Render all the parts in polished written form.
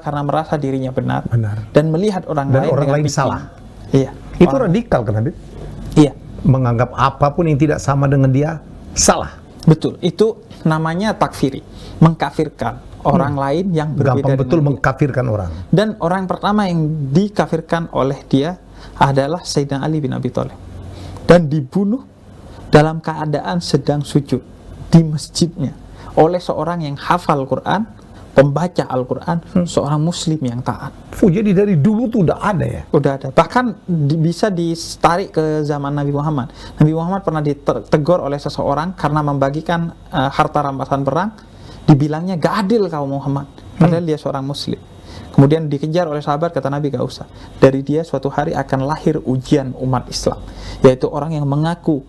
karena merasa dirinya benar, Benar. dan melihat orang Dan lain orang dengan lain pikiran. salah. Iya. Itu radikal kan Habib? Iya, Menganggap apapun yang tidak sama dengan dia salah. betul. Itu namanya takfiri, mengkafirkan orang lain yang berbeda Gampang betul dengan dia. mengkafirkan orang. Dan orang pertama yang dikafirkan oleh dia adalah Sayyidina Ali bin Abi Thalib, dan dibunuh dalam keadaan sedang sujud di masjidnya oleh seorang yang hafal Quran, pembaca Al-Quran, seorang muslim yang taat. Jadi dari dulu tuh udah ada ya? Udah ada. Bahkan bisa ditarik ke zaman Nabi Muhammad. Nabi Muhammad pernah ditegur oleh seseorang karena membagikan harta rampasan perang. Dibilangnya, gak adil kau Muhammad. Padahal dia seorang muslim. Kemudian dikejar oleh sahabat, kata Nabi, gak usah. Dari dia suatu hari akan lahir ujian umat Islam. Yaitu orang yang mengaku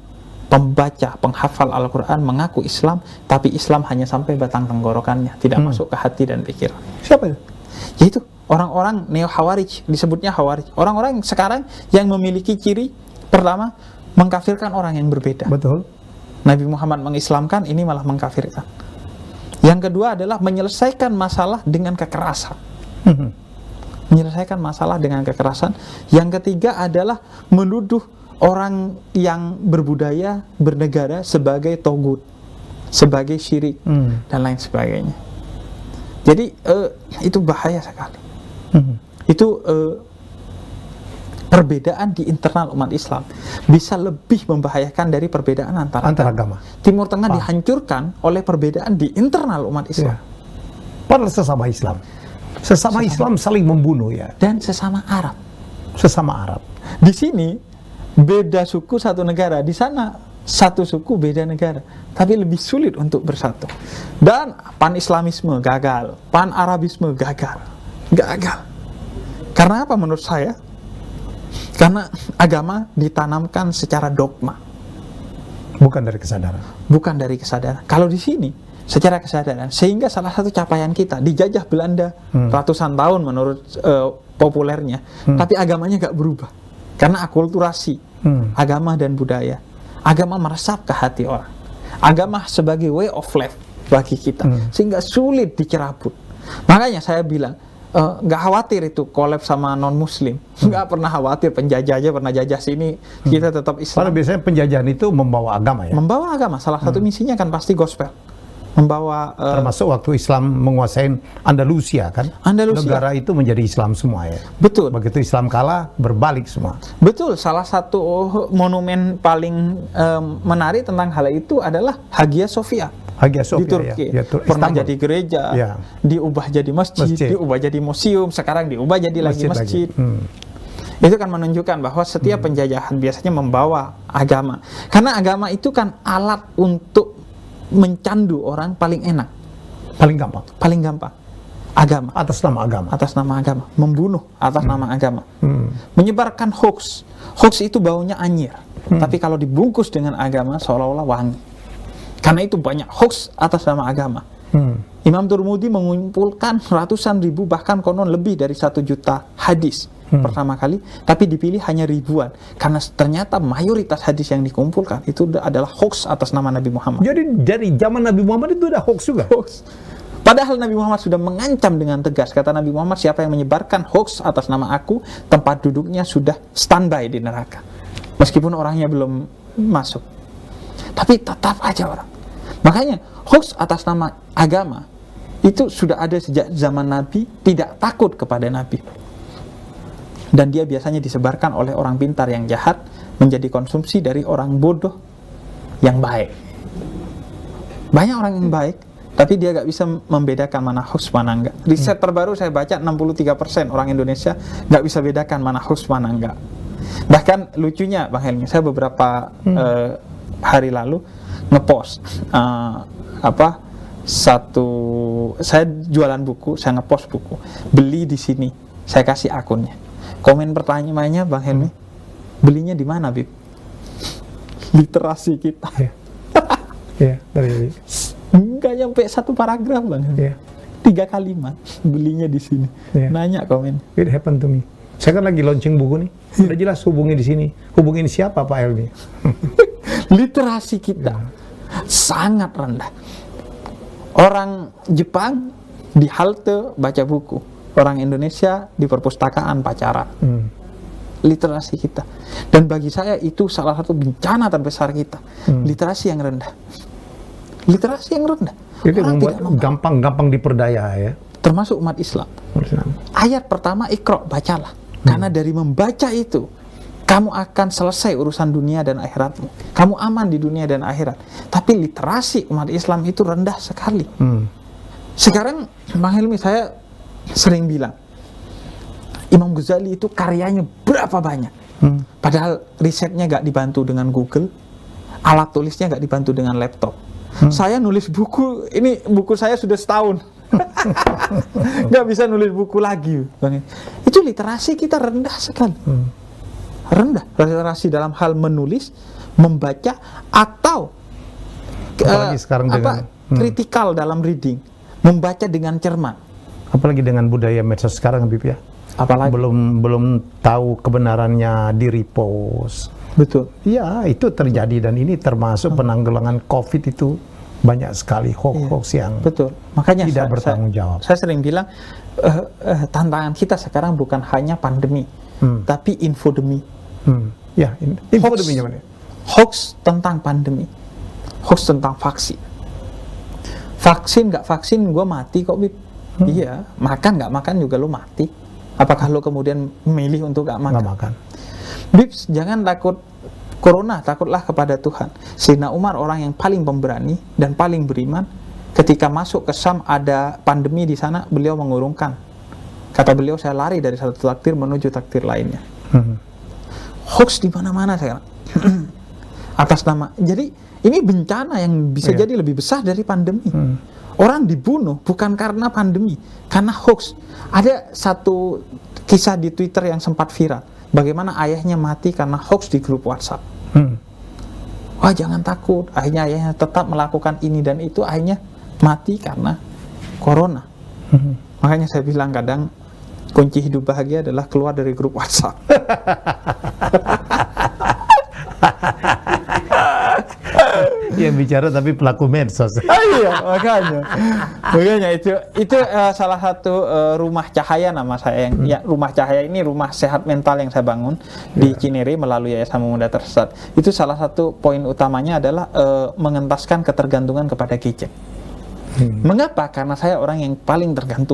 pembaca, penghafal Al-Quran, mengaku Islam, tapi Islam hanya sampai batang tenggorokannya, tidak masuk ke hati dan pikiran. Siapa itu? Yaitu orang-orang neo-Khawarij, disebutnya Khawarij. Orang-orang sekarang yang memiliki ciri pertama, mengkafirkan orang yang berbeda. Betul. Nabi Muhammad mengislamkan, ini malah mengkafirkan. Yang kedua adalah menyelesaikan masalah dengan kekerasan. Menyelesaikan masalah dengan kekerasan. Yang ketiga adalah menuduh orang yang berbudaya, bernegara sebagai togut, sebagai syirik, dan lain sebagainya. Jadi itu bahaya sekali. Itu perbedaan di internal umat Islam bisa lebih membahayakan dari perbedaan antar agama. Timur Tengah dihancurkan oleh perbedaan di internal umat Islam. Padahal sesama Islam. Sesama Islam saling membunuh ya. Dan sesama Arab. Sesama Arab. Di sini beda suku satu negara, di sana satu suku beda negara, tapi lebih sulit untuk bersatu. Dan pan-islamisme gagal, pan-arabisme gagal. Karena apa menurut saya? Karena agama ditanamkan secara dogma, bukan dari kesadaran. Bukan dari kesadaran. Kalau di sini secara kesadaran, sehingga salah satu capaian kita dijajah Belanda ratusan tahun menurut populernya, tapi agamanya gak berubah. Karena akulturasi agama dan budaya. Agama meresap ke hati orang. Agama sebagai way of life bagi kita, sehingga sulit dicerabut. Makanya saya bilang, nggak khawatir itu collab sama non muslim, nggak pernah khawatir. Penjajah aja pernah jajah sini, kita tetap Islam. Karena biasanya penjajahan itu membawa agama ya. Membawa agama, salah satu misinya kan pasti gospel. Membawa termasuk waktu Islam menguasai Andalusia kan. Negara itu menjadi Islam semua ya. Betul. Begitu Islam kalah, berbalik semua. Betul. Salah satu monumen paling menarik tentang hal itu adalah Hagia Sophia. Hagia Sophia di Turki, ya. pernah jadi gereja, diubah jadi masjid, diubah jadi museum, sekarang diubah jadi masjid. Itu kan menunjukkan bahwa setiap penjajahan biasanya membawa agama. Karena agama itu kan alat untuk mencandu orang paling enak, paling gampang. Agama atas nama agama, membunuh atas nama agama, menyebarkan hoax itu baunya anyir, tapi kalau dibungkus dengan agama seolah-olah wangi. Karena itu banyak hoax atas nama agama. Imam Turmudi mengumpulkan ratusan ribu, bahkan konon lebih dari 1 juta hadis pertama kali, tapi dipilih hanya ribuan karena ternyata mayoritas hadis yang dikumpulkan itu adalah hoax atas nama Nabi Muhammad. Jadi dari zaman Nabi Muhammad itu ada hoax juga. Padahal Nabi Muhammad sudah mengancam dengan tegas. Kata Nabi Muhammad, siapa yang menyebarkan hoax atas nama aku, tempat duduknya sudah standby di neraka. Meskipun orangnya belum masuk, tapi tetap aja orang. Makanya hoax atas nama agama itu sudah ada sejak zaman Nabi, tidak takut kepada Nabi. Dan dia biasanya disebarkan oleh orang pintar yang jahat, menjadi konsumsi dari orang bodoh yang baik. Banyak orang yang baik, tapi dia gak bisa membedakan mana hoax mana enggak. Riset terbaru saya baca, 63% orang Indonesia gak bisa bedakan mana hoax mana enggak. Bahkan lucunya Bang Helmi, saya beberapa hari lalu ngepost saya jualan buku, saya ngepost buku, beli di sini, saya kasih akunnya. Komen pertanyaannya Bang Helmi, belinya di mana, Bib? Literasi kita. Dari nggak nyampe 1 paragraf, Bang Helmi. 3 kalimat, belinya di sini. Nanya komen. It happened to me. Saya kan lagi launching buku nih. Udah jelas hubungi di sini. Hubungin siapa Pak Helmi? Literasi kita sangat rendah. Orang Jepang di halte baca buku, orang Indonesia di perpustakaan pacaran. Literasi kita. Dan bagi saya itu salah satu bencana terbesar kita. Literasi yang rendah. Literasi yang rendah. Itu gampang diperdaya ya. Termasuk umat Islam. Ayat pertama, Iqra, bacalah. Karena dari membaca itu kamu akan selesai urusan dunia dan akhiratmu. Kamu aman di dunia dan akhirat. Tapi literasi umat Islam itu rendah sekali. Sekarang Bang Helmi, saya sering bilang Imam Ghazali itu karyanya berapa banyak. Padahal risetnya gak dibantu dengan Google, alat tulisnya gak dibantu dengan laptop. Saya nulis buku, ini buku saya sudah setahun. Gak bisa nulis buku lagi, Bang. Itu literasi kita rendah sekali. Rendah literasi dalam hal menulis, membaca, atau apalagi sekarang dengan kritikal dalam reading, membaca dengan cermat. Apalagi dengan budaya medsos sekarang, Habib ya. Apalagi belum tahu kebenarannya di repost. Betul. Ya, itu terjadi dan ini termasuk penanggulangan COVID itu banyak sekali hoax yang betul. Makanya tidak bertanggung jawab. Saya sering bilang tantangan kita sekarang bukan hanya pandemi, tapi infodemi. Ya, infodemi gimana? Hoax tentang pandemi, hoax tentang vaksin. Vaksin nggak vaksin gue mati kok, Bib. Iya, makan nggak makan juga lo mati. Apakah lo kemudian memilih untuk nggak makan? Nggak makan. Bib, jangan takut corona, takutlah kepada Tuhan. Sayyidina Umar orang yang paling pemberani dan paling beriman. Ketika masuk ke Syam ada pandemi di sana, beliau mengurungkan. Kata beliau, saya lari dari satu takdir menuju takdir lainnya. Hoax di mana-mana sekarang. Atas nama. Jadi ini bencana yang bisa jadi lebih besar dari pandemi. Orang dibunuh bukan karena pandemi, karena hoax. Ada satu kisah di Twitter yang sempat viral. Bagaimana ayahnya mati karena hoax di grup WhatsApp. Wah, jangan takut. Akhirnya ayahnya tetap melakukan ini dan itu, akhirnya mati karena corona. Makanya saya bilang kadang kunci hidup bahagia adalah keluar dari grup WhatsApp. Yang bicara tapi pelaku medsos. Iya, makanya itu salah satu rumah cahaya nama saya yang ya, rumah cahaya ini rumah sehat mental yang saya bangun di Cinere melalui Yayasan Pemuda Tersesat. Itu salah satu poin utamanya adalah mengentaskan ketergantungan kepada gadget. Mengapa? Karena saya orang yang paling tergantung